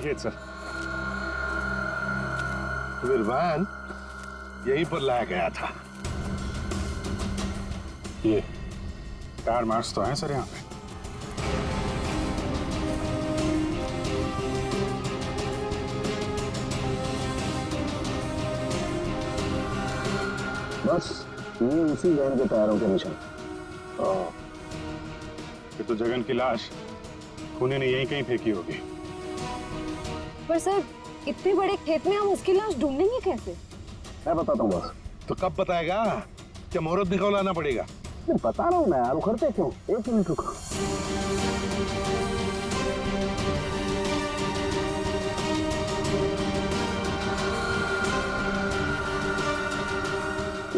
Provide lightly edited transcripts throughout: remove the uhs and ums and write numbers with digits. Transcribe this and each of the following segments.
Sir फिर van यहीं पर लाया गया था। ये टायर मार्क्स तो हैं सर यहाँ पे। बस ये उसी वैन के टायरों के निशान। ये तो जगन की लाश खूनी ने यहीं कहीं फेंकी होगी। पर सर इतने बड़े खेत में हम उसकी लाश ढूंढेंगे कैसे? मैं बताता हूँ बस। तो कब बताएगा? क्या मुहूर्त निकलवाना पड़ेगा? बता रहा हूँ मैं यार, उखड़ते क्यों? 1 मिनट रुको।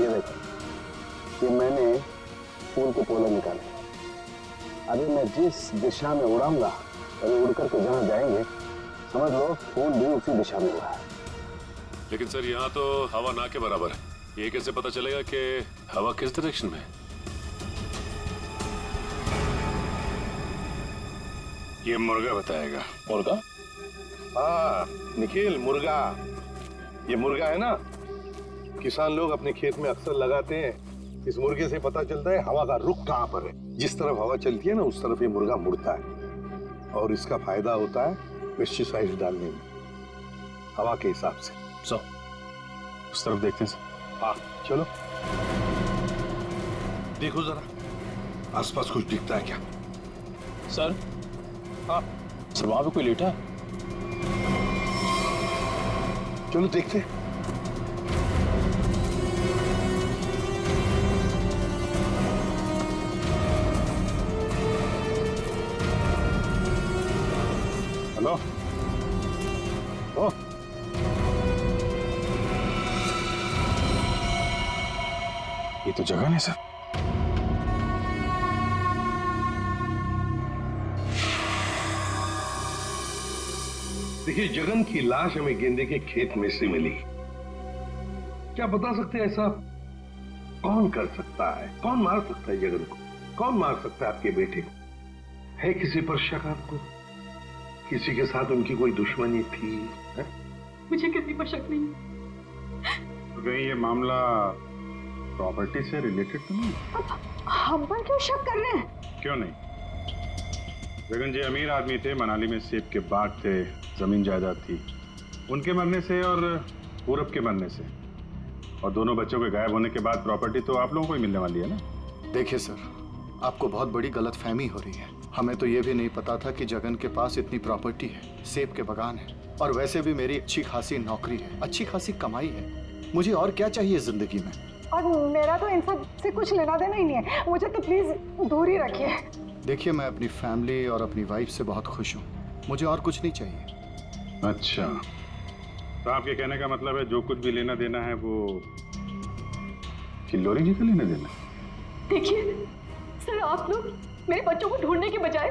ये देखो, ये मैंने फूल के पोले निकाले। अभी मैं जिस दिशा में उड़ाऊंगा अभी उड़ करके जहाँ जाएंगे समझ लो फूल भी उसी दिशा में उड़ा है। लेकिन सर यहाँ तो हवा ना के बराबर है, ये कैसे पता चलेगा कि हवा किस डायरेक्शन में है? ये मुर्गा बताएगा। मुर्गा? हाँ निखिल, मुर्गा। ये मुर्गा है ना, किसान लोग अपने खेत में अक्सर लगाते हैं। इस मुर्गे से पता चलता है हवा का रुख कहाँ पर है। जिस तरफ हवा चलती है ना उस तरफ ये मुर्गा मुड़ता है और इसका फायदा होता है पेस्टिसाइड डालने में हवा के हिसाब से। सो उस तरफ देखते हैं सर। हाँ चलो देखो जरा आसपास कुछ दिखता है क्या? सर हाँ सर वहां पे कोई लेटा है। चलो देखते हैं। हेलो। ओ ये तो जगन है सर। देखिए जगन की लाश हमें गेंदे के खेत में से मिली। क्या बता सकते हैं ऐसा कौन कर सकता है? कौन मार सकता है जगन को? कौन मार सकता है आपके बेटे को? है किसी पर शक आपको? किसी के साथ उनकी कोई दुश्मनी थी? है? मुझे किसी पर शक नहीं। तो कहीं ये मामला प्रॉपर्टी से रिलेटेड तो नहीं? हम पर क्यों शक कर रहे हैं? क्यों नहीं? जगन जी अमीर आदमी थे, मनाली में सेब के बाग थे, जमीन जायदाद थी। उनके मरने से और पूरब के मरने से और दोनों बच्चों के गायब होने के बाद प्रॉपर्टी तो आप लोगों को ही मिलने वाली है ना। देखिए सर, आपको बहुत बड़ी गलतफहमी हो रही है। हमें तो ये भी नहीं पता था कि जगन के पास इतनी प्रॉपर्टी है, सेब के बागान है और वैसे भी मेरी अच्छी खासी नौकरी है, अच्छी खासी कमाई है। मुझे और क्या चाहिए जिंदगी में? और मेरा तो इन सब से कुछ लेना देना ही नहीं है। मुझे तो प्लीज दूर ही रखिए। देखिए मैं अपनी फैमिली और अपनी वाइफ से बहुत खुश हूँ, मुझे और कुछ नहीं चाहिए। अच्छा, तो आपके कहने का मतलब है जो कुछ भी लेना देना है वो किल्लोरी जी का लेना देना? देखिए सर, आप लोग मेरे बच्चों को ढूंढने के बजाय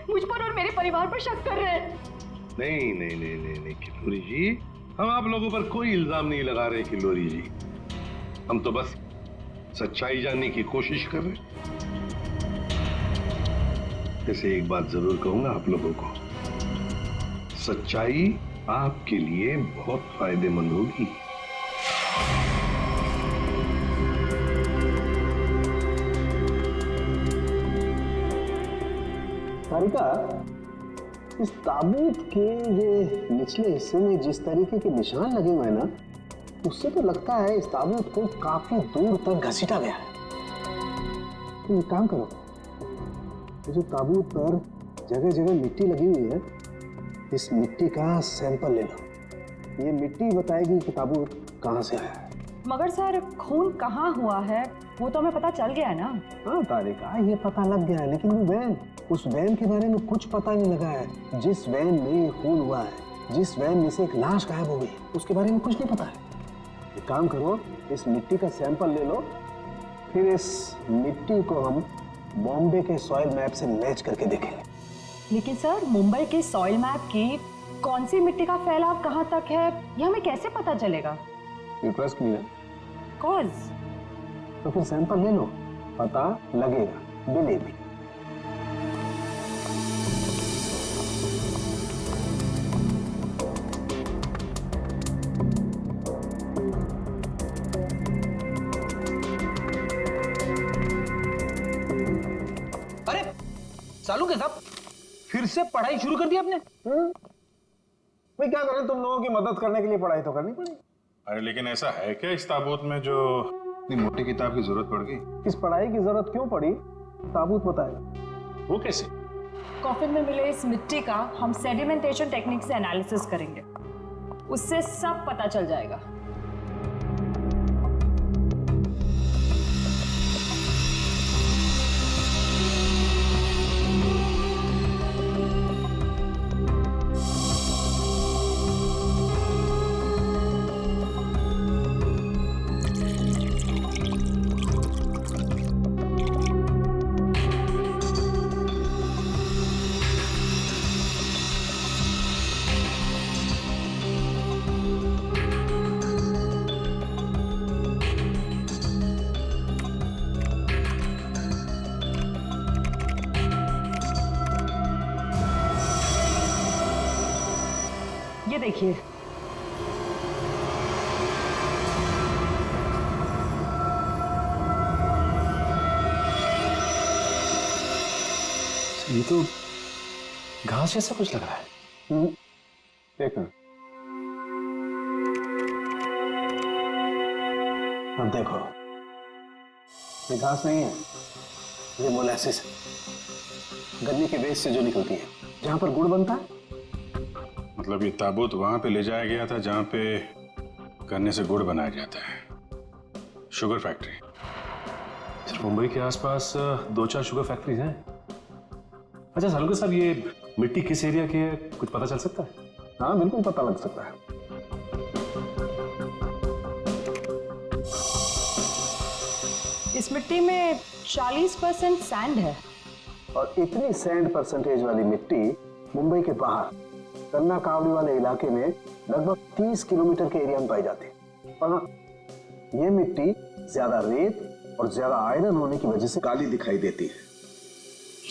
मुझ पर और मेरे परिवार पर शक कर रहे हैं। नहीं नहीं नहीं नहीं नहीं किल्लोरी जी, हम आप लोगों पर कोई इल्जाम नहीं लगा रहे किल्लोरी जी। हम तो बस सच्चाई जानने की कोशिश कर रहे हैं। जैसे एक बात जरूर कहूंगा आप लोगों को, सच्चाई आपके लिए बहुत फायदेमंद होगी। सारिका, इस ताबूत के ये निचले हिस्से में जिस तरीके के निशान लगे हुए हैं ना, उससे तो लगता है इस ताबूत को काफी दूर तक घसीटा गया है। तो एक काम करो, ये जो ताबूत पर जगह जगह मिट्टी लगी हुई है, इस मिट्टी का सैंपल ले लो। ये मिट्टी बताएगी कि ताबूत कहाँ से आया है। मगर सर खून कहाँ हुआ है वो तो हमें पता चल गया है ना। हाँ तारिका, ये पता लग गया है, लेकिन वो वैन, उस वैन के बारे में कुछ पता नहीं लगा है। जिस वैन में ये खून हुआ है, जिस वैन में से एक लाश गायब हो गई, उसके बारे में कुछ नहीं पता है। एक काम करो, इस मिट्टी का सैंपल ले लो, फिर इस मिट्टी को हम बॉम्बे के सॉइल मैप से मैच करके देखेंगे। लेकिन सर मुंबई के सॉइल मैप की कौन सी मिट्टी का फैलाव कहाँ तक है ये हमें कैसे पता चलेगा? You trust me? कॉज तो फिर सैंपल ले लो, पता लगेगा, बिलीव मी। सालू के साहब फिर से पढ़ाई शुरू कर दी आपने? भाई क्या करें, तुम लोगों की मदद करने के लिए पढ़ाई तो करनी पड़ी। अरे लेकिन ऐसा है क्या इस ताबूत में जो इतनी मोटी किताब की जरूरत पड़ गई? इस पढ़ाई की जरूरत क्यों पड़ी ताबूत बताएगा। वो कैसे? कॉफिन में मिले इस मिट्टी का हम सेडिमेंटेशन टेक्निक से एनालिसिस करेंगे, उससे सब पता चल जाएगा। ये देखिए, ये तो घास जैसा कुछ लग रहा है। एक मिनट, अब देखो, ये घास नहीं है, ये मोलासिस है, गन्ने के वेस्ट से जो निकलती है, जहां पर गुड़ बनता है। मतलब ये ताबूत वहां पे ले जाया गया था जहां पे गन्ने से गुड़ बनाया जाता है, शुगर फैक्ट्री। सिर्फ मुंबई के आसपास 2-4 शुगर फैक्ट्रीज हैं। अच्छा सालू साहब, ये मिट्टी किस एरिया की है, कुछ पता चल सकता है? हाँ बिल्कुल पता लग सकता है। इस मिट्टी में 40% सैंड है। और इतनी सैंड परसेंटेज वाली मिट्टी मुंबई के बाहर गन्ना कावड़ी वाले इलाके में लगभग 30 किलोमीटर के एरिया में पाई जाती है। और हाँ, ये मिट्टी ज्यादा रेत और ज्यादा आयरन होने की वजह से काली दिखाई देती है।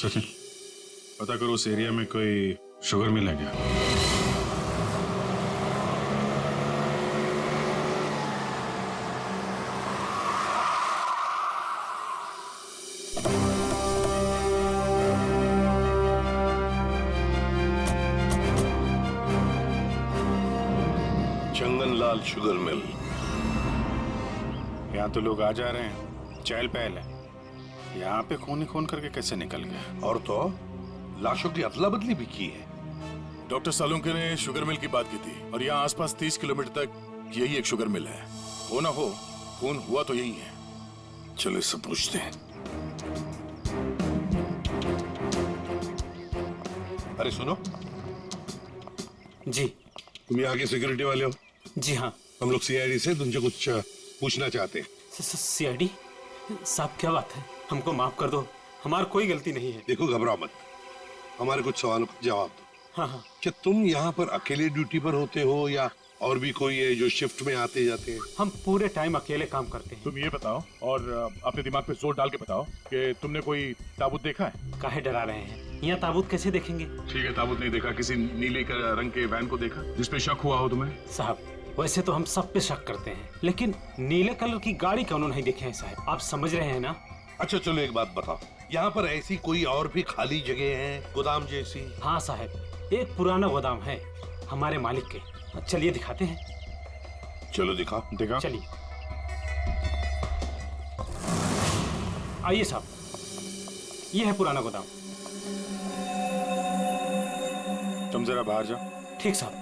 सचिन, पता करो उस एरिया में कोई शुगर मिल है क्या? चंगनलाल शुगर मिल। यहाँ तो लोग आ जा रहे हैं, चहल पहल है। यहाँ पे खून ही खून करके कैसे निकल गया? और तो लाशों की अदला बदली भी की है। डॉक्टर सालुंके ने शुगर मिल की बात की थी और यहाँ आसपास 30 किलोमीटर तक यही एक शुगर मिल है। हो ना हो, खून हुआ तो यही है। चलो इससे पूछते हैं। अरे सुनो जी। तुम यहाँ के सिक्योरिटी वाले हो? जी हाँ। हम लोग सीआईडी से तुमसे कुछ पूछना चाहते हैं। सीआईडी साहब, क्या बात है? हमको माफ कर दो, हमारी कोई गलती नहीं है। देखो घबराओ मत, हमारे कुछ सवालों का जवाब दो। हाँ हाँ। क्या तुम यहाँ पर अकेले ड्यूटी पर होते हो या और भी कोई है जो शिफ्ट में आते जाते हैं? हम पूरे टाइम अकेले काम करते हैं। तुम ये बताओ और अपने दिमाग पे जोर डाल के बताओ कि तुमने कोई ताबूत देखा है? काहे डरा रहे हैं? यहाँ ताबूत कैसे देखेंगे? ठीक है, ताबूत नहीं देखा, किसी नीले रंग के वैन को देखा जिसपे शक हुआ हो तुम्हें? साहब, वैसे तो हम सब पे शक करते हैं, लेकिन नीले कलर की गाड़ी क्यों नहीं देखे हैं साहब? आप समझ रहे हैं ना? अच्छा चलो एक बात बताओ, यहाँ पर ऐसी कोई और भी खाली जगह है, गोदाम जैसी? हाँ साहब, एक पुराना गोदाम है हमारे मालिक के। चलिए दिखाते हैं। चलो दिखाओ। देखा? चलिए आइए साहब, ये है पुराना गोदाम। तुम जरा बाहर जाओ। ठीक साहब।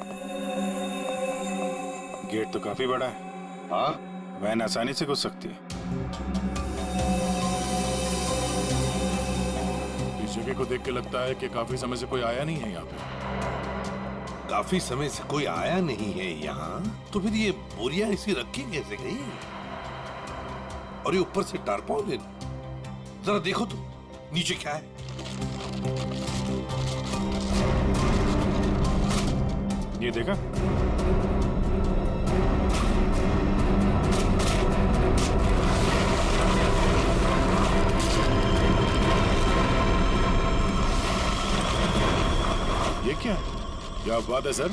गेट तो काफी बड़ा है। हाँ, वैन आसानी से घुस सकती है। इस जगह को देख के लगता है कि काफी समय से कोई आया नहीं है यहाँ पे। काफी समय से कोई आया नहीं है यहाँ, तो फिर ये बोरियां ऐसी रखी कैसे गई? और ये ऊपर से टारपॉलिन, जरा देखो तो नीचे क्या है। ये देखा? ये क्या है? क्या बात है सर,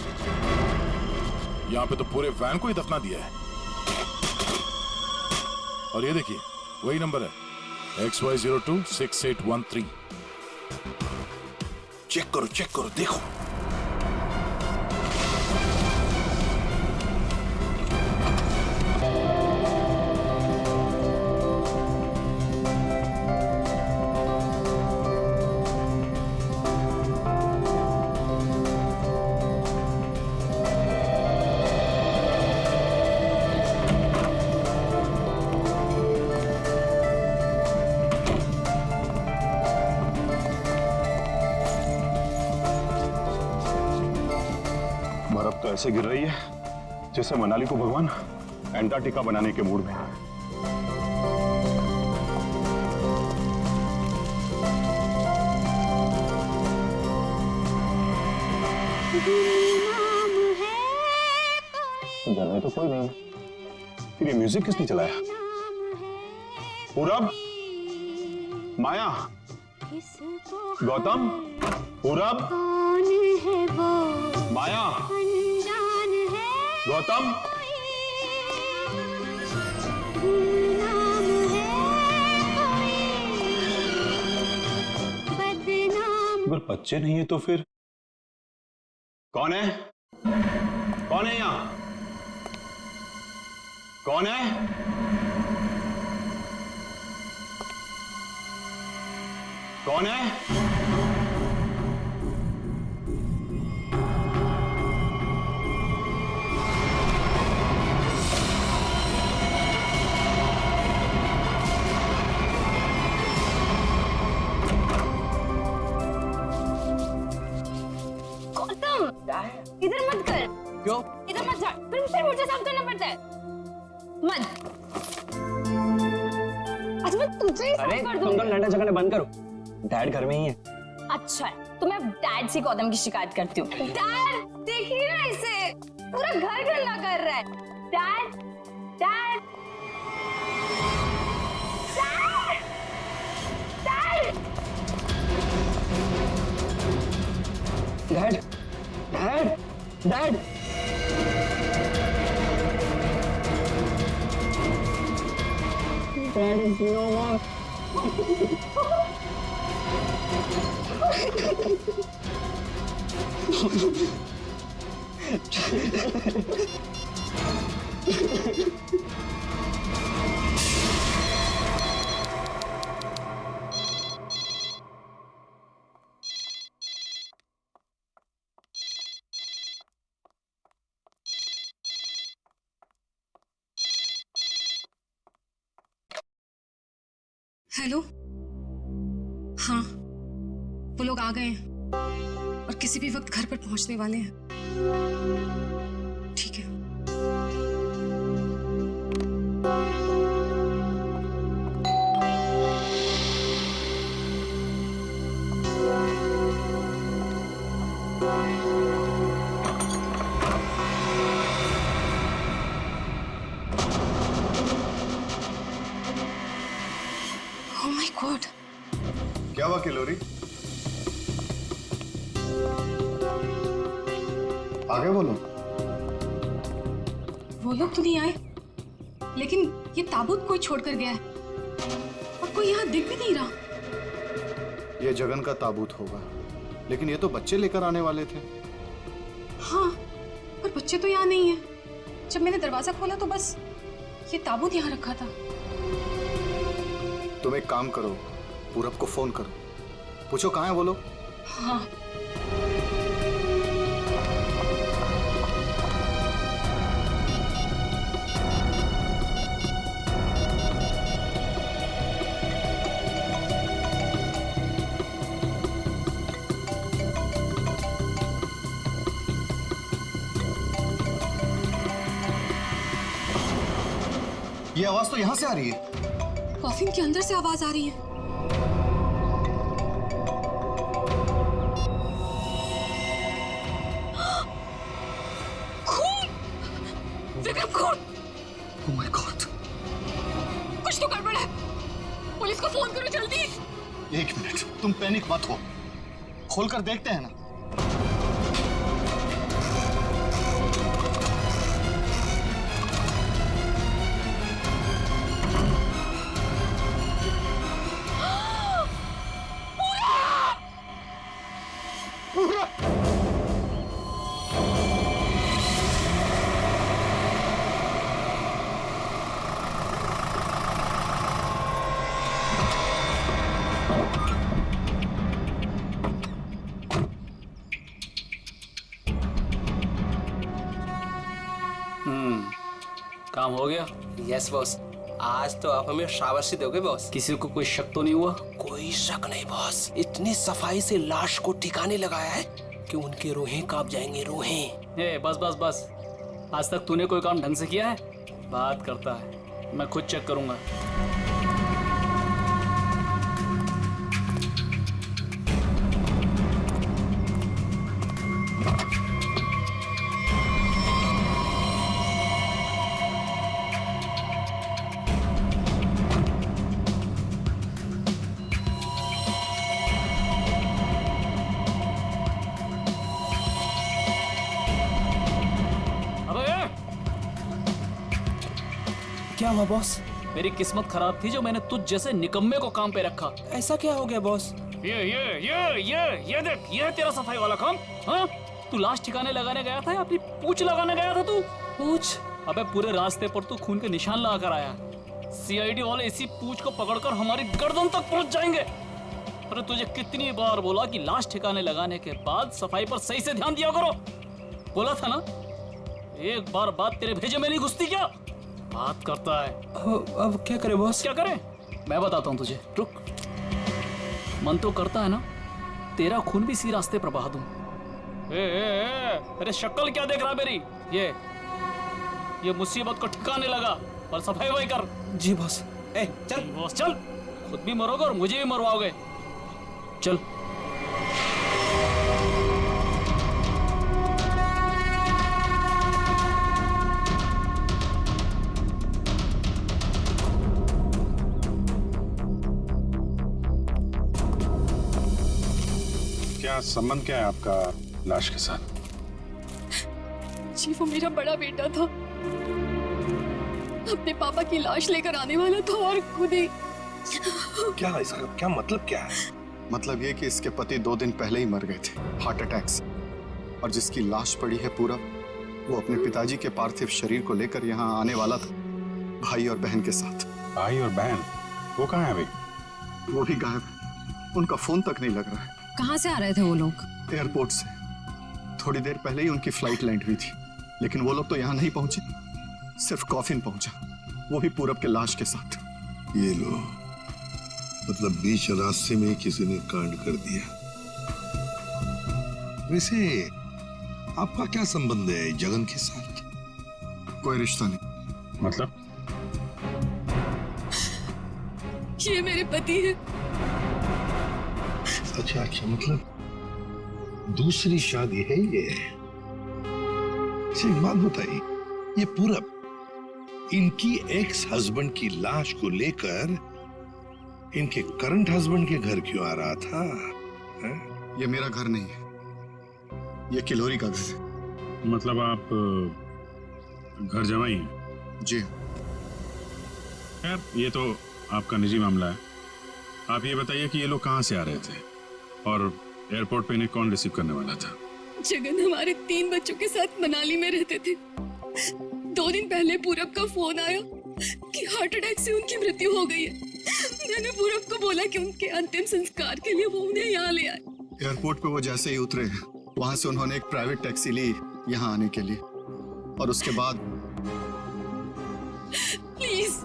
यहाँ पे तो पूरे वैन को ही दफना दिया है। और ये देखिए, वही नंबर है XY026813। चेक करो देखो। बर्फ तो ऐसे गिर रही है जैसे मनाली को भगवान एंटार्क्टिका बनाने के मूड में है। घर में तो कोई नहीं। फिर ये म्यूजिक किसने चलाया? पूरब, माया, गौतम, पूरब, माया, गौतम। अगर बच्चे नहीं है तो फिर कौन है? कौन है यहां? कौन है? कौन है? इधर मत कर। क्यों? इधर मत जा, फिर मुझे साफ करना पड़ता है। मत। अच्छा मैं तुझे ही साफ कर दूंगी। तुम तो लंडा झगड़े बंद करो। डैड घर में ही है। अच्छा है, तो मैं डैड से गौतम की शिकायत करती हूँ। डैड देखिए ना इसे, पूरा घर गंदा कर रहा है। Dad, dad, dad, dad, dad, dad. Dad is no more. Hello, हाँ वो लोग आ गए हैं और किसी भी वक्त घर पर पहुंचने वाले हैं। ठीक है। Oh my God! क्या हुआ किलोरी? आगे बोलो। वो लोग तो नहीं आए, लेकिन ये ताबूत कोई छोड़कर गया है और कोई यहाँ दिख भी नहीं रहा। ये जगन का ताबूत होगा, लेकिन ये तो बच्चे लेकर आने वाले थे। हाँ, पर बच्चे तो यहाँ नहीं है। जब मैंने दरवाजा खोला तो बस ये ताबूत यहाँ रखा था। तुम एक काम करो, पूरब को फोन करो, पूछो कहाँ है वो लोग। हाँ। ये आवाज तो यहाँ से आ रही है। कॉफिन के अंदर से आवाज आ रही है। खून! विक्रम, खून! Oh my God! कुछ तो गड़बड़ है। पुलिस को फोन करो जल्दी। एक मिनट, तुम पैनिक मत हो, खोलकर देखते हैं ना। काम हो गया? यस बॉस, आज तो आप हमें शाबाशी दोगे बॉस। किसी को कोई शक तो नहीं हुआ? कोई शक नहीं बॉस, इतनी सफाई से लाश को ठिकाने लगाया है कि उनके रूहें कांप जाएंगे, रूहें। ए, बस बस बस, आज तक तूने कोई काम ढंग से किया है? बात करता है, मैं खुद चेक करूंगा। क्या हुआ बॉस? मेरी किस्मत खराब थी जो मैंने तुझ जैसे निकम्मे को काम पे रखा। ऐसा क्या हो गया बॉस? ये देख, ये है तेरा सफाई वाला काम। हाँ, तू लाश ठिकाने लगाने गया था या अपनी पूंछ लगाने गया था? तू पूंछ? अबे पूरे रास्ते पर तू खून के निशान लगा कर आया। सीआईडी वाले इसी पूंछ को पकड़कर हमारी गर्दन तक पहुंच जाएंगे। अरे तुझे कितनी बार बोला कि लाश ठिकाने लगाने के बाद सफाई पर सही से ध्यान दिया करो। बोला था ना? एक बार बात तेरे भेजे में नहीं घुसती क्या? बात करता है। अब क्या करे बॉस? क्या करे? मैं बताता हूँ तुझे, रुक। मन तो करता है ना तेरा खून भी इसी रास्ते पर बहा दूं। अरे शक्ल क्या देख रहा मेरी? ये मुसीबत को ठिकाने लगा और सफाई वही कर। जी बॉस। चल बॉस, चल। खुद भी मरोगे और मुझे भी मरवाओगे। चल। क्या संबंध क्या है आपका लाश के साथ? जी वो मेरा बड़ा बेटा था, अपने पापा की लाश लेकर आने वाला था और खुद ही। क्या इसका क्या मतलब क्या है? मतलब ये कि इसके पति 2 दिन पहले ही मर गए थे हार्ट अटैक से, और जिसकी लाश पड़ी है पूरा, वो अपने पिताजी के पार्थिव शरीर को लेकर यहाँ आने वाला था, भाई और बहन के साथ। भाई और बहन? वो कहाँ है अभी? वो भी गायब है, उनका फोन तक नहीं लग रहा है। कहाँ से आ रहे थे वो लोग? एयरपोर्ट से। थोड़ी देर पहले ही उनकी फ्लाइट लैंड हुई थी, लेकिन वो लोग तो यहाँ नहीं पहुंचे, सिर्फ कॉफिन पहुंचा, वो भी पूरब के लाश के साथ। ये लो, मतलब बीच रास्ते में किसी ने कांड कर दिया। वैसे आपका क्या संबंध है जगन के साथ? कोई रिश्ता नहीं। मतलब? ये मेरे पति है। अच्छा अच्छा, मतलब दूसरी शादी है ये? अच्छा, एक बात बताइए, ये पूरब इनकी एक्स हस्बैंड की लाश को लेकर इनके करंट हस्बैंड के घर क्यों आ रहा था? है? ये मेरा घर नहीं है, ये किलोरी का घर है। मतलब आप घर जमाई हैं? जी। खैर, ये तो आपका निजी मामला है। आप ये बताइए कि ये लोग कहाँ से आ रहे थे और एयरपोर्ट पे इन्हें कौन रिसीव करने वाला था? जगन हमारे 3 बच्चों के साथ मनाली में रहते थे। 2 दिन पहले पूरब का फोन आया कि हार्ट अटैक से उनकी मृत्यु हो गई है। मैंने पूरब को बोला कि उनके अंतिम संस्कार के लिए वो उन्हें यहाँ ले आए। एयरपोर्ट पे वो जैसे ही उतरे, वहां से उन्होंने एक प्राइवेट टैक्सी ली यहाँ आने के लिए, और उसके बाद। प्लीज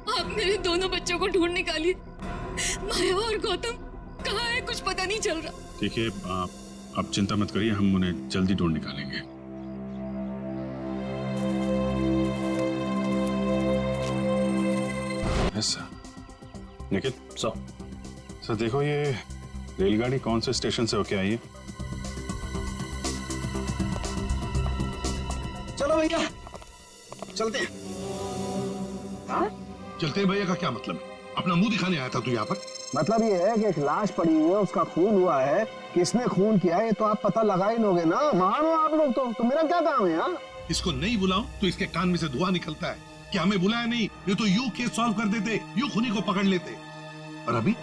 आप मेरे दोनों बच्चों को ढूंढ निकालिए। माया और गौतम कहाँ है, कुछ पता नहीं चल रहा। ठीक है, आप चिंता मत करिए, हम उन्हें जल्दी ढूंढ निकालेंगे। ऐसा निखिल सर देखो, ये रेलगाड़ी कौन से स्टेशन से होके आई है? चलो भैया चलते हैं। चलते भैया का क्या मतलब है? अपना मुंह दिखाने आया था तू यहाँ पर? मतलब ये है कि एक लाश पड़ी हुई है, उसका खून हुआ है, किसने खून किया है तो आप पता लगा ही लोगे ना। महान हो आप लोग तो मेरा क्या काम है यार? इसको नहीं बुलाऊं तो इसके कान में से धुआं निकलता है कि हमें बुलाया नहीं, ये तो यूं केस सॉल्व कर देते, यूं खूनी को पकड़ लेते। और अभी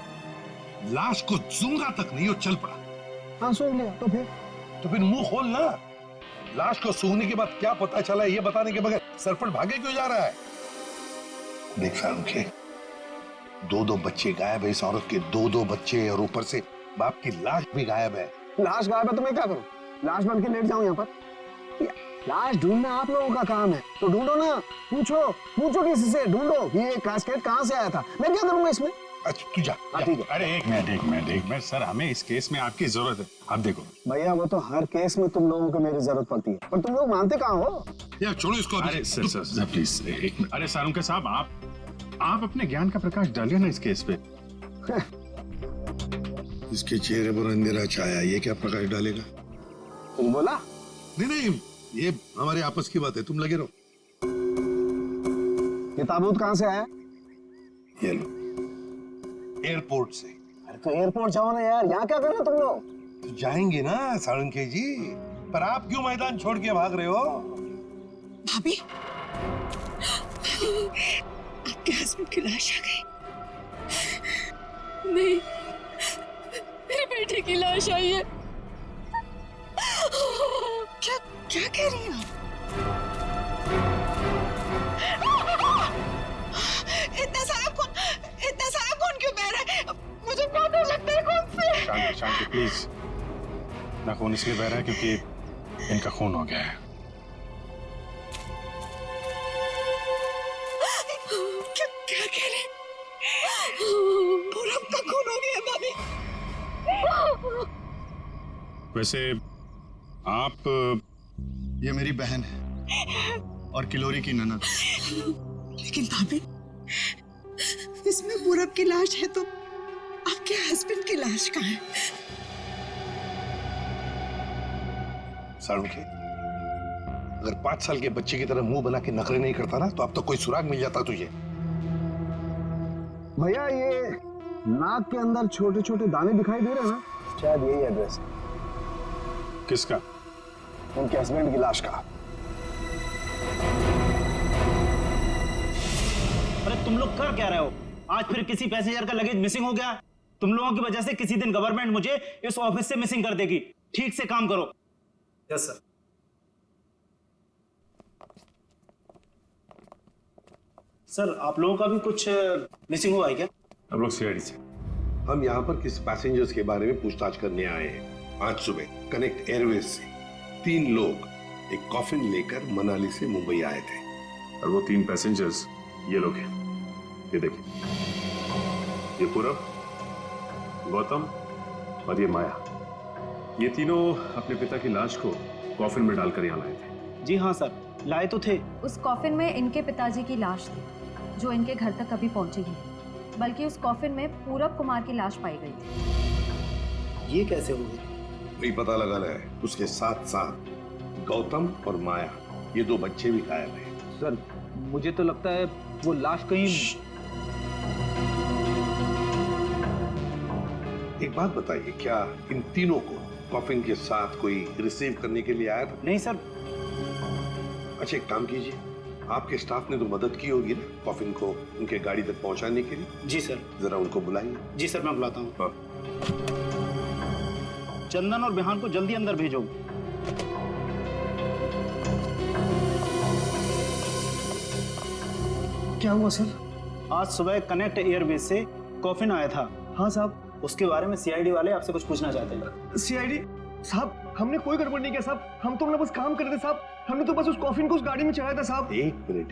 लाश को सूंघा तक नहीं, वो चल पड़ा। हाँ सूंघ लिया तो फिर मुंह खोल ना। लाश को सूंघने के बाद क्या पता चला ये बताने के बगैर सरपंच भागे क्यों जा रहा है? देख सारुखे, 2 बच्चे गायब है इस औरत के, 2 बच्चे, और ऊपर से बाप की लाश भी गायब है। लाश गायब है तो मैं क्या करूं? लाश बन के लेट जाऊं यहाँ पर? लाश ढूंढना आप लोगों का काम है, तो ढूंढो ना। पूछो किसी से, ढूंढो ये कैस्केट कहाँ से आया था। मैं क्या करूंगा इसमें? अच्छा तू जा। ठीक है। अरे एक मिनट सर, हमें इस केस में आपकी जरूरत है। आप देखो भैया, वो तो हर केस में तुम लोगों को मेरी जरूरत पड़ती है, पर तुम लोग मानते कहाँ हो? यार छोड़ो इसको अभी। अरे सर प्लीज एक मिनट। अरे सारुंके साहब, आप अपने ज्ञान का प्रकाश डालिए ना इस केस पे। इसके चेहरे पर अंधेरा छाया, ये क्या प्रकाश डालेगा? तुम बोला? नहीं, ये हमारे आपस की बात है, तुम लगे रहो। ये ताबूत कहाँ से आया? ये लो, एयरपोर्ट से। अरे तो एयरपोर्ट जाओ ना यार, यहाँ क्या कर रहे हो तुम लोग? तो जाएंगे ना साळुंखे जी, पर आप क्यों मैदान छोड़ के भाग रहे हो? भाभी, आपके हस्बैंड की लाश आ गई। नहीं, मेरे बेटे की लाश आई है। क्या कह रही हैं आप? इतना सारा खून क्यों बह रहा है? मुझे पता लगता है कौन से। शांति प्लीज। ना खून इसलिए बह रहा है क्योंकि इनका खून हो गया है। क्या कह रहे हैं? पूरब का खून हो गया भाभी। वैसे आप, ये मेरी बहन है और किलोरी की ननद। लेकिन भाभी, इसमें पूरब की लाश है तो आपके हस्बैंड की लाश कहाँ है? साळुंखे, अगर 5 साल के बच्चे की तरह मुंह बना के नखरे नहीं करता ना, तो अब तक कोई सुराग मिल जाता तुझे। भैया, ये नाक के अंदर छोटे छोटे दाने दिखाई दे रहे हैं ना, शायद यही एड्रेस है किसका? उनके हस्बैंड की लाश का। अरे तुम लोग कर क्या रहे हो? आज फिर किसी पैसेंजर का लगेज मिसिंग हो गया। तुम लोगों की वजह से किसी दिन गवर्नमेंट मुझे इस ऑफिस से मिसिंग कर देगी। ठीक से काम करो। Yes sir. सर, आप लोगों का भी कुछ मिसिंग हुआ है क्या? हम लोग सीआईडी से। हम यहाँ पर किस पैसेंजर्स के बारे में पूछताछ करने आए हैं। आज सुबह कनेक्ट एयरवेज से 3 लोग एक कॉफिन लेकर मनाली से मुंबई आए थे। और वो 3 पैसेंजर्स ये लोग हैं। ये देखिए, ये पूरब, गौतम और ये माया। ये तीनों अपने पिता की लाश को कॉफिन में डालकर यहाँ लाए थे। जी हाँ सर, लाए तो थे। उस कॉफिन में इनके पिताजी की लाश थी, जो इनके घर तक कभी पहुंची नहीं, बल्कि उस कॉफिन में पूरब कुमार की लाश पाई गई थी। ये कैसे हो गया? वही पता लगाना है। उसके साथ साथ गौतम और माया, ये 2 बच्चे भी गायब हैं। सर, मुझे तो लगता है वो लाश कहीं। एक बात बताइए, क्या इन तीनों को कॉफिन के साथ कोई रिसीव करने के लिए आया था? नहीं सर। अच्छा, एक काम कीजिए, आपके स्टाफ ने तो मदद की होगी ना कॉफिन को उनके गाड़ी तक पहुंचाने के लिए। जी सर। जरा उनको बुलाइए। जी सर, मैं बुलाता हूँ। हाँ। चंदन और बिहान को जल्दी अंदर भेजो। क्या हुआ सर? आज सुबह कनेक्ट एयरवेज से कॉफिन आया था। हाँ साहब। उसके बारे में सीआईडी वाले आपसे कुछ पूछना चाहते हैं। सीआईडी साहब, हमने कोई गड़बड़ नहीं किया साहब। हम तो बस काम कर रहे थे साहब। हमने तो बस उस कॉफिन को उस गाड़ी में चढ़ाया था साहब। एक मिनट,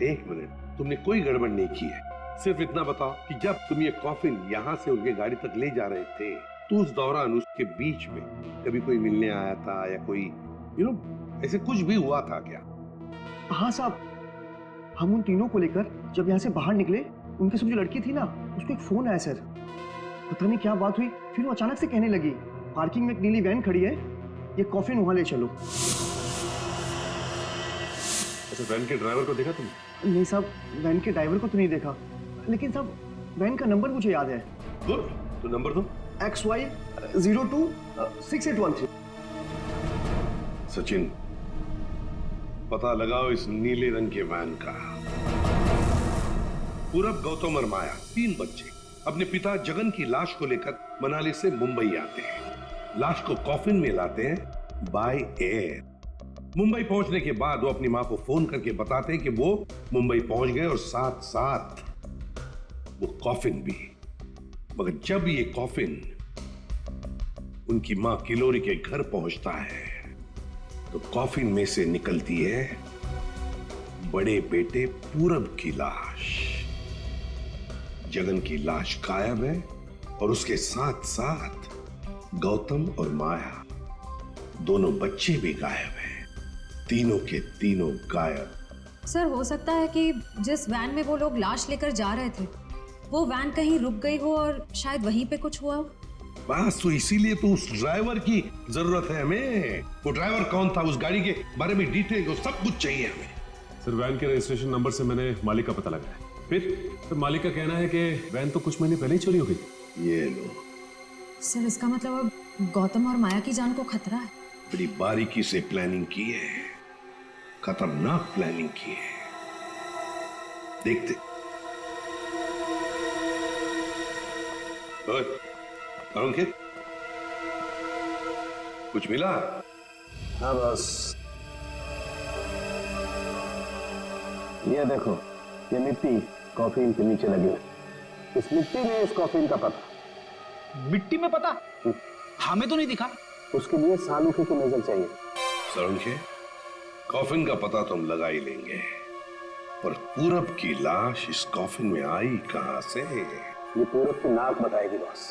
तुमने कोई गड़बड़ नहीं की है। सिर्फ इतना बताओ कि जब तुम ये कॉफिन यहाँ से उनके गाड़ी तक ले जा रहे थे, तो उस दौरान उसके बीच में कभी कोई मिलने आया था या कोई ऐसे कुछ भी हुआ था क्या? हाँ साहब, हम उन तीनों को लेकर जब यहाँ से बाहर निकले, उनके साथ जो लड़की थी ना, उसको एक फोन आया सर। पता नहीं क्या बात हुई, फिर वो अचानक से कहने लगी, पार्किंग में एक नीली वैन खड़ी है, ये कॉफिन वहां ले चलो। अच्छा, वैन के ड्राइवर को देखा तुमने? नहीं साहब, वैन के ड्राइवर को तो नहीं देखा, लेकिन साहब वैन का नंबर मुझे याद है। गुड, तो नंबर दो। XY 02 6813। सचिन, पता लगाओ इस नीले रंग के वैन का। पूरब, गौतम और माया, 3 बच्चे अपने पिता जगन की लाश को लेकर मनाली से मुंबई आते हैं। लाश को कॉफिन में लाते हैं बाय एयर। मुंबई पहुंचने के बाद वो अपनी मां को फोन करके बताते हैं कि वो मुंबई पहुंच गए और साथ साथ वो कॉफिन भी। मगर जब ये कॉफिन उनकी मां किलोरी के घर पहुंचता है, तो कॉफिन में से निकलती है बड़े बेटे पूरब की लाश। जगन की लाश गायब है और उसके साथ साथ गौतम और माया दोनों बच्चे भी गायब हैं। तीनों के तीनों गायब। सर, हो सकता है कि जिस वैन में वो लोग लाश लेकर जा रहे थे वो वैन कहीं रुक गई हो और शायद वहीं पे कुछ हुआ हो। बस तो इसीलिए तो उस ड्राइवर की जरूरत है हमें। वो ड्राइवर कौन था, उस गाड़ी के बारे में डिटेल सब कुछ चाहिए हमें। सर वैन के रजिस्ट्रेशन नंबर से मैंने मालिक का पता लगाया। फिर मालिक का कहना है कि वैन तो कुछ महीने पहले ही चोरी हो गई। ये लो सर, इसका मतलब अब गौतम और माया की जान को खतरा है। बड़ी बारीकी से प्लानिंग की है, खतरनाक प्लानिंग की है। देखते। अंकित, कुछ मिला? हाँ बस, ये देखो, ये मिट्टी कॉफिन के नीचे लगी है। इस मिट्टी में इस कॉफिन का पता। मिट्टी में पता? हमें तो नहीं दिखा। उसके लिए सालूखे की नजर चाहिए। सालूखे, कॉफिन का पता तो हम लगा ही लेंगे, पर पूरब की लाश इस कॉफिन में आई कहां से? ये पूरब की नाक बताएगी बॉस।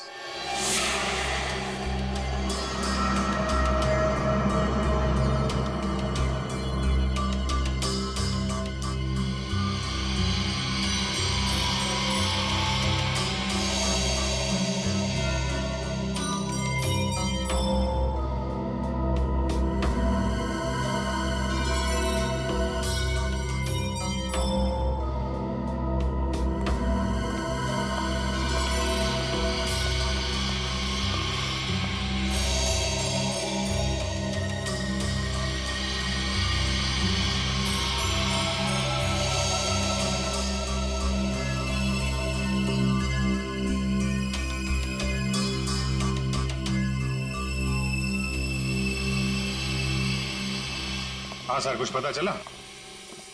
हाँ सर, कुछ पता चला?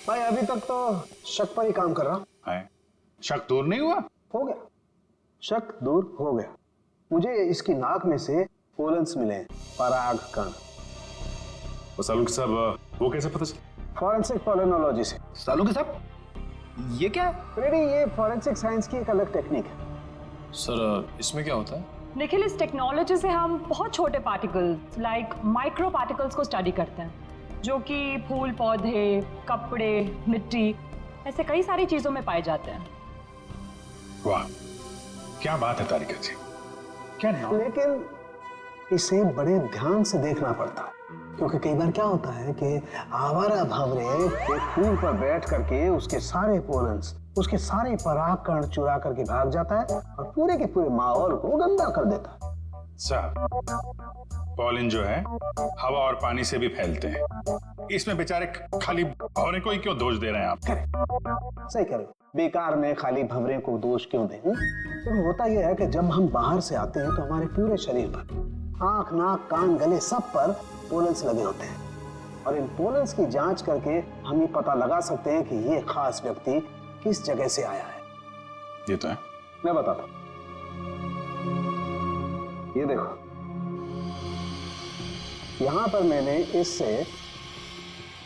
भाई अभी तक तो शक पर ही काम कर रहा है। शक दूर नहीं हुआ? हो गया, शक दूर हो गया। मुझे इसकी नाक में से पोलन्स मिले हैं, पराग कण। सालूके साहब, वो कैसे पता चला? फॉरेंसिक पोलिनोलॉजी से। सालूके साहब, ये क्या है? रेडी, ये फॉरेंसिक साइंस की एक अलग टेक्निक है। सर, इसमें क्या होता है? निखिल, इस टेक्नोलॉजी से हम बहुत छोटे पार्टिकल्स लाइक माइक्रो पार्टिकल्स को स्टडी करते हैं, जो कि फूल, पौधे, कपड़े, मिट्टी, ऐसे कई सारी चीजों में पाए जाते हैं। वाह, क्या बात है तारिका जी, क्या नाम? लेकिन इसे बड़े ध्यान से देखना पड़ता है, क्योंकि कई बार क्या होता है कि आवारा भंवरे एक फूल पर बैठ करके उसके सारे पोलन्स, उसके सारे पराग कण चुरा करके भाग जाता है और पूरे के पूरे माहौल को गंदा कर देता है। पॉलिन जो है हवा और पानी से भी फैलते हैं। इसमें बेचारे खाली भंवरे को ही क्यों दोष दे रहे हैं आप? सही कह रहे हो, बेकार में खाली भंवरे को दोष क्यों दें? तो होता यह है कि जब हम बाहर से आते हैं तो हमारे पूरे शरीर पर, आंख, नाक, कान, गले, सब पर पोलन्स लगे होते हैं, और इन पोलन्स की जांच करके हम ये पता लगा सकते हैं कि ये खास व्यक्ति किस जगह से आया है। ये तो है। मैं बताता हूं, ये देखो, यहां पर मैंने इससे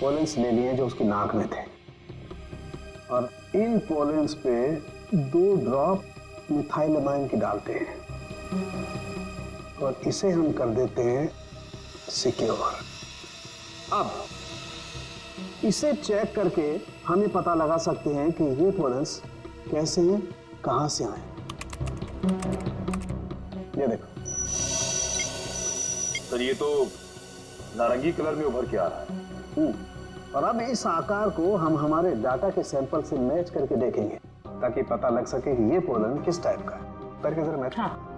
पोलन्स ले लिए जो उसकी नाक में थे, और इन पोलन्स पे 2 ड्रॉप मिथाइलमाइन की डालते हैं और इसे हम कर देते हैं सिक्योर। अब इसे चेक करके हम ये पता लगा सकते हैं कि ये पोलन्स कैसे हैं, कहां से आए। ये देखो सर, ये तो नारंगी कलर में उभर के आ रहा है। और अब इस आकार को हम हमारे डाटा के सैंपल से मैच करके देखेंगे, ताकि पता लग सके कि ये पोलन किस टाइप का है। करके जरा मैच। हाँ।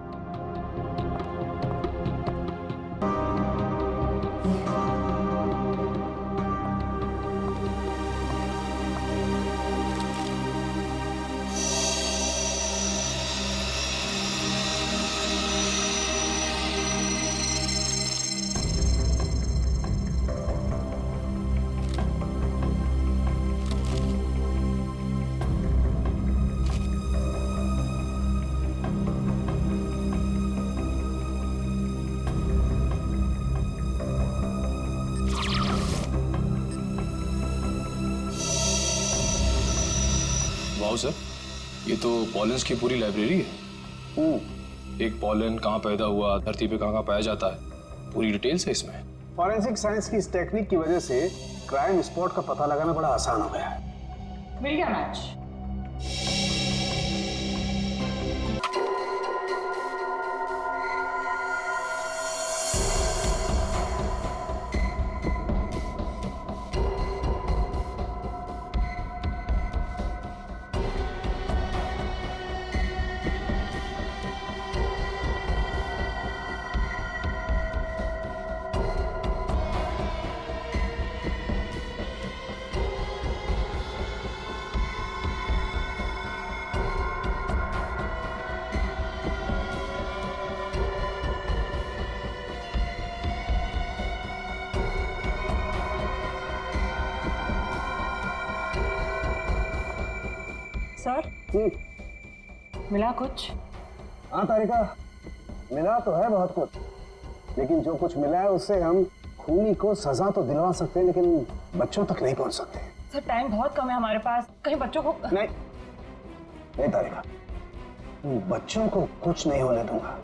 वाओ सर, ये तो पॉलेंस की पूरी लाइब्रेरी है। एक पॉलन कहाँ पैदा हुआ, धरती पे कहाँ पाया जाता है, पूरी डिटेल्स है इसमें। फॉरेंसिक साइंस की इस टेक्निक की वजह से क्राइम स्पॉट का पता लगाना बड़ा आसान हो गया है। मिल गया मैच। सर मिला कुछ? हाँ तारिका, मिला तो है बहुत कुछ, लेकिन जो कुछ मिला है उससे हम खूनी को सजा तो दिलवा सकते हैं, लेकिन बच्चों तक नहीं पहुंच सकते। सर टाइम बहुत कम है हमारे पास, कहीं बच्चों को नहीं तारिका, बच्चों को कुछ नहीं होने दूंगा,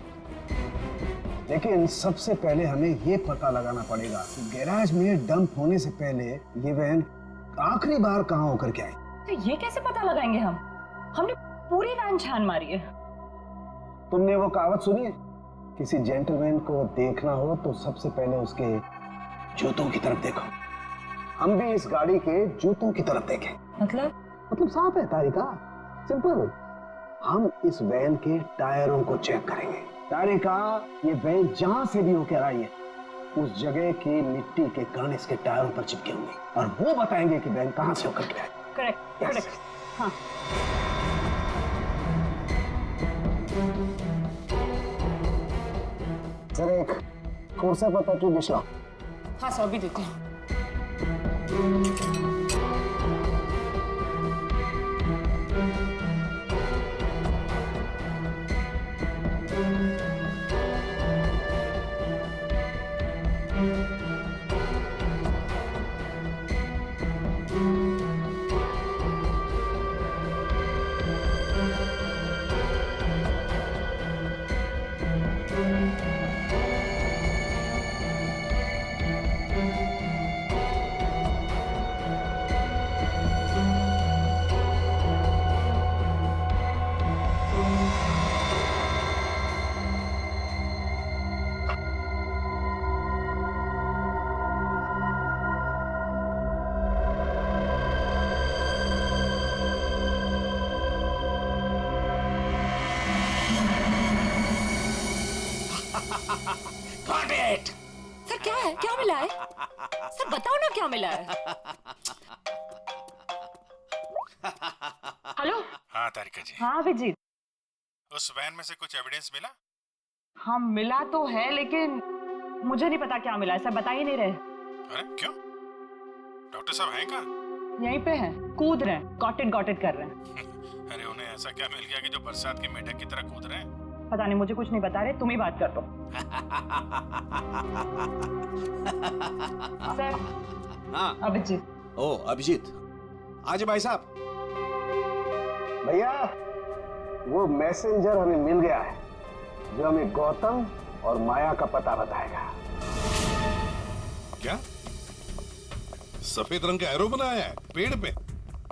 लेकिन सबसे पहले हमें ये पता लगाना पड़ेगा कि गैराज में डंप होने से पहले ये वैन आखिरी बार कहाँ होकर के आई। तो ये कैसे पता लगाएंगे हम? हमने पूरी वैन छान मारी है। तुमने वो कहावत सुनी है, किसी जेंटलमैन को देखना हो तो सबसे पहले उसके जूतों की तरफ देखो। हम भी इस गाड़ी के जूतों की तरफ देखें। मतलब साफ है तारिका, सिंपल। हम इस वैन के टायरों को चेक करेंगे। तारिका, ये वैन जहां से भी होकर आई है उस जगह की मिट्टी के कण इसके टायरों पर चिपके होंगे और वो बताएंगे कि वैन कहां से होकर के आई। करेक्ट। हाँ। सर एक कोर्सा पता की डिश लाओ। हाँ सर, अभी देते हैं। सर क्या है, क्या मिला है? सर बताओ ना क्या मिला है। हेलो। हाँ तारिका जी। हाँ अभिजीत। उस वैन में से कुछ एविडेंस मिला? हाँ मिला तो है, लेकिन मुझे नहीं पता क्या मिला है, सर बता ही नहीं रहे। अरे क्यों? डॉक्टर साहब हैं कहाँ? यहीं पे हैं, कूद रहे हैं, गॉटेड कर रहे हैं। अरे उन्हें ऐसा क्या मिल गया कि जो बरसात के मेढक की तरह कूद रहे हैं? पता नहीं, मुझे कुछ नहीं बता रहे, तुम ही बात कर दो। सर। हाँ अभिजीत। ओ अभिजीत, आज भाई साहब। भैया वो मैसेंजर हमें मिल गया है जो हमें गौतम और माया का पता बताएगा। क्या सफेद रंग का एरो बनाया है पेड़ पे?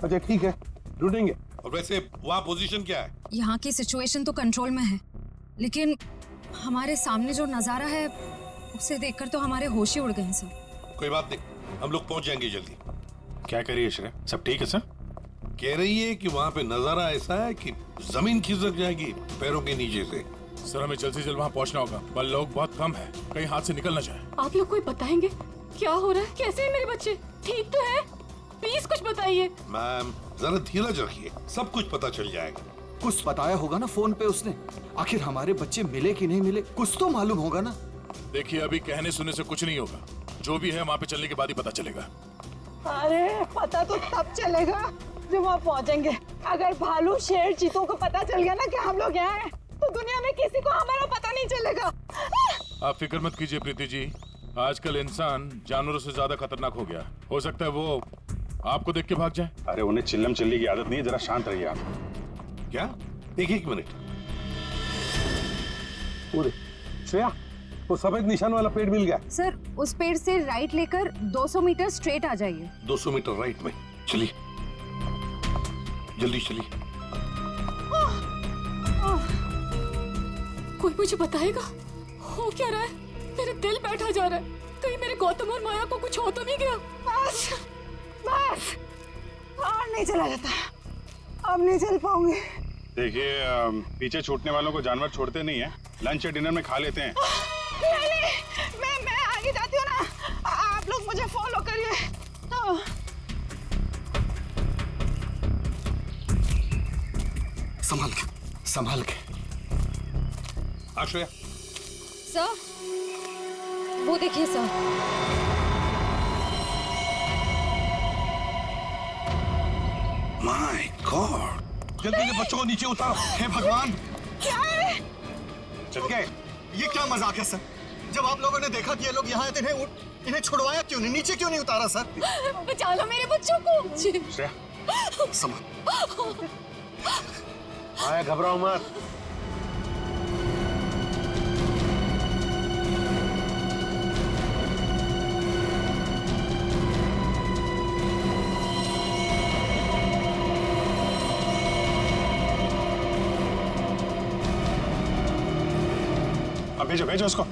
अच्छा ठीक है, ढूंढेंगे। और वैसे वहाँ पोजीशन क्या है? यहाँ की सिचुएशन तो कंट्रोल में है, लेकिन हमारे सामने जो नजारा है उसे देखकर तो हमारे होश ही उड़ गए हैं सर। कोई बात नहीं, हम लोग पहुंच जाएंगे जल्दी। क्या कह रही है श्रेया? सब ठीक है सर? कह रही है कि वहाँ पे नजारा ऐसा है कि जमीन खिसक जाएगी पैरों के नीचे से। सर हमें जल्द से जल्द वहाँ पहुँचना होगा, बल लोग बहुत कम है, कहीं हाथ से निकल ना जाए। आप लोग कोई बताएंगे क्या हो रहा है? कैसे है मेरे बच्चे? ठीक तो है? प्लीज कुछ बताइए। मैम जरा धीरज रखिए, सब कुछ पता चल जाएगा। कुछ बताया होगा ना फोन पे उसने। आखिर हमारे बच्चे मिले कि नहीं मिले, कुछ तो मालूम होगा ना। देखिए अभी कहने सुनने से कुछ नहीं होगा, जो भी है वहाँ पे चलने के बाद ही पता चलेगा। अरे पता तो तब चलेगा जब वहाँ पहुँचेंगे। अगर भालू शेर चीतों को पता चल गया ना कि हम लोग यहाँ हैं, तो दुनिया में किसी को हमारा पता नहीं चलेगा। आप फिक्र मत कीजिए प्रीति जी, आजकल इंसान जानवरों से ज्यादा खतरनाक हो गया। हो सकता है वो आपको देख के भाग जाए। अरे उन्हें चिल्लम चिल्ली की आदत नहीं है, जरा शांत रहिए आप। क्या? एक मिनट। पूरे श्रेया, वो सफेद निशान वाला पेड़ मिल गया। सर उस पेड़ से राइट लेकर 200 मीटर स्ट्रेट आ जाइए। 200 मीटर राइट में। चलिए जल्दी चलिए। कोई मुझे बताएगा हो क्या रहा है? मेरा दिल बैठा जा रहा है। कहीं मेरे गौतम और माया को कुछ हो तो नहीं गया? बस बस और नहीं चला जाता, अब नहीं चल पाऊंगी। देखिए पीछे छूटने वालों को जानवर छोड़ते नहीं है, लंच या डिनर में खा लेते हैं। नहीं, मैं आगे जाती हूँ ना, आप लोग मुझे फॉलो करिए। संभाल के, संभाल के। आश्रया। सर वो देखिए सर। माय गॉड, जल्दी से बच्चों को नीचे उतारो। हे भगवान, क्या है? चल गए। ये क्या मजाक है सर? जब आप लोगों ने देखा कि ये लोग यहाँ आए थे, इन्हें छुड़वाया क्यों नहीं? नीचे क्यों नहीं उतारा सर? बचा लो मेरे बच्चों को। श्रेया, संभाल। माया घबराओ मत। अब भेजो भेजो उसको।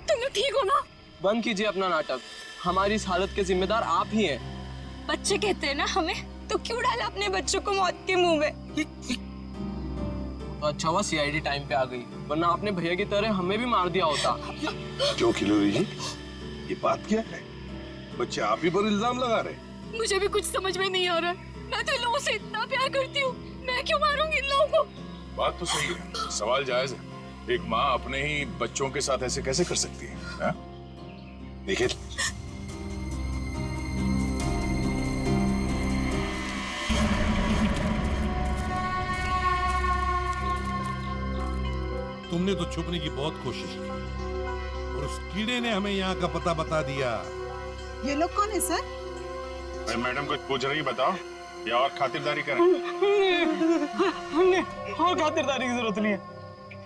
तुम लोग ठीक हो ना? बंद कीजिए अपना नाटक, हमारी इस हालत के जिम्मेदार आप ही हैं। बच्चे कहते हैं ना हमें, तो क्यों डाला अपने बच्चों को मौत के मुंह में? तो अच्छा हुआ सीआईडी टाइम पे आ गई, वरना आपने भैया की तरह हमें भी मार दिया होता। क्यों खिलोरी जी, ये बात क्या है? बच्चे आप ही पर इल्जाम लगा रहे। मुझे भी कुछ समझ में नहीं आ रहा है। मैं तो इन लोगों से इतना प्यार करती हूँ, मैं क्यों मारूंगी इन लोगों को? बात तो सही है, सवाल जायज है। एक माँ अपने ही बच्चों के साथ ऐसे कैसे कर सकती है? देखिए, तुमने तो छुपने की बहुत कोशिश की और उस कीड़े ने हमें यहाँ का पता बता दिया। ये लोग कौन है सर? भाई मैडम कुछ पूछ रही, बताओ या और खातिरदारी करें? हमने और खातिरदारी की जरूरत नहीं है।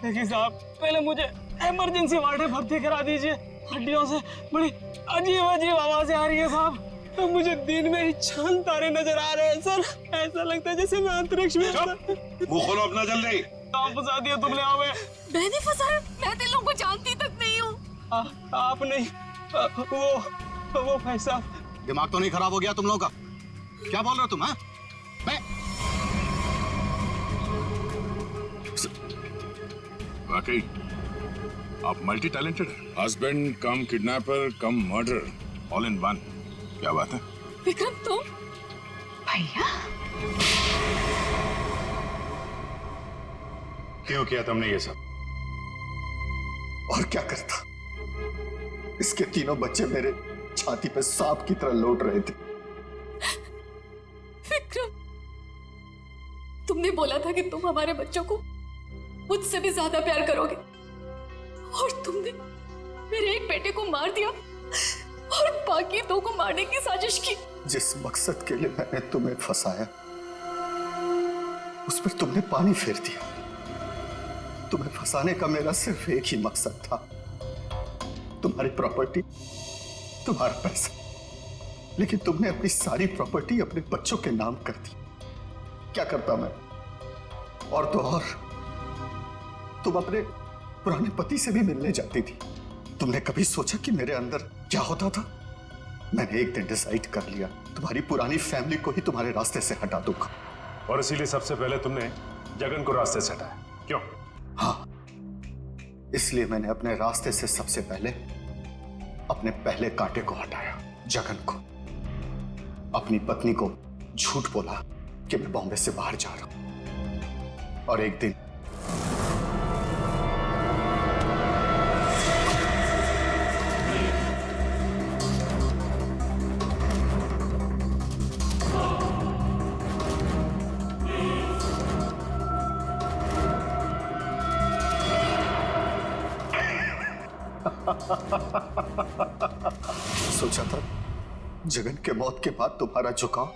देखिए साहब, पहले मुझे इमरजेंसी वार्ड में भर्ती करा दीजिए। हड्डियों से बड़ी अजीब अजीब आवाजें आ रही है साहब। तो मुझे दिन में ही चांद तारे नजर आ रहे हैं सर। ऐसा लगता है जैसे मैं अंतरिक्ष में। मुंह खोलो अपना जल्दी। फंसा दिया तुमने हमें। मैंने फंसाया? मैं तो इन लोगों को जानती तक नहीं हूँ। आप नहीं, वो भाई साहब। दिमाग तो नहीं खराब हो गया तुम लोगों का? क्या बोल रहे हो तुम? हाँ, वाकई आप मल्टी टैलेंटेड हैं। Husband come kidnapper come murder, all in one. क्या बात है विक्रम? तुम? भैया क्यों किया तुमने ये सब? और क्या करता? इसके तीनों बच्चे मेरे छाती पे सांप की तरह लौट रहे थे। विक्रम, तुमने बोला था कि तुम हमारे बच्चों को मुझसे भी ज्यादा प्यार करोगे, और तुमने मेरे एक बेटे को मार दिया और बाकी दो को मारने की साजिश की। जिस मकसद के लिए मैंने तुम्हें फंसाया, उस पर तुमने पानी फेर दिया। तुम्हें फंसाने का मेरा सिर्फ एक ही मकसद था, तुम्हारी प्रॉपर्टी, तुम्हारा पैसा। लेकिन तुमने अपनी सारी प्रॉपर्टी अपने बच्चों के नाम कर दी। क्या करता मैं? और तो और तुम अपने पुराने पति से भी मिलने जाती थी। तुमने कभी सोचा कि मेरे अंदर क्या होता था? मैंने एक दिन डिसाइड कर लिया, तुम्हारी पुरानी फैमिली को ही तुम्हारे रास्ते से हटा दूंगा। और इसीलिए सबसे पहले तुमने जगन को रास्ते से हटाया, क्यों? इसलिए मैंने अपने रास्ते से सबसे पहले अपने पहले कांटे को हटाया, जगन को। अपनी पत्नी को झूठ बोला कि मैं बॉम्बे से बाहर जा रहा हूं, और एक दिन सोचा था जगन के मौत के बाद तुम्हारा झुकाव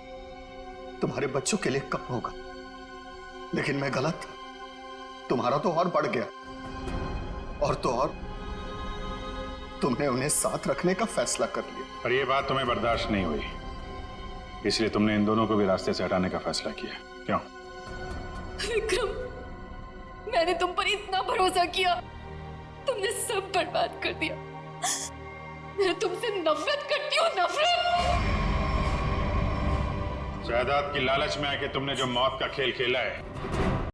तुम्हारे बच्चों के लिए कब होगा, लेकिन मैं गलत था। तुम्हारा तो और बढ़ गया, और तो और तुमने उन्हें साथ रखने का फैसला कर लिया। पर यह बात तुम्हें बर्दाश्त नहीं हुई, इसलिए तुमने इन दोनों को भी रास्ते से हटाने का फैसला किया। क्यों? विक्रम, मैंने तुम पर इतना भरोसा किया, तुमने सब बर्बाद कर दिया। मैं तुमसे नफरत करती हूँ, नफरत। जायदाद की लालच में आके तुमने जो मौत का खेल खेला है,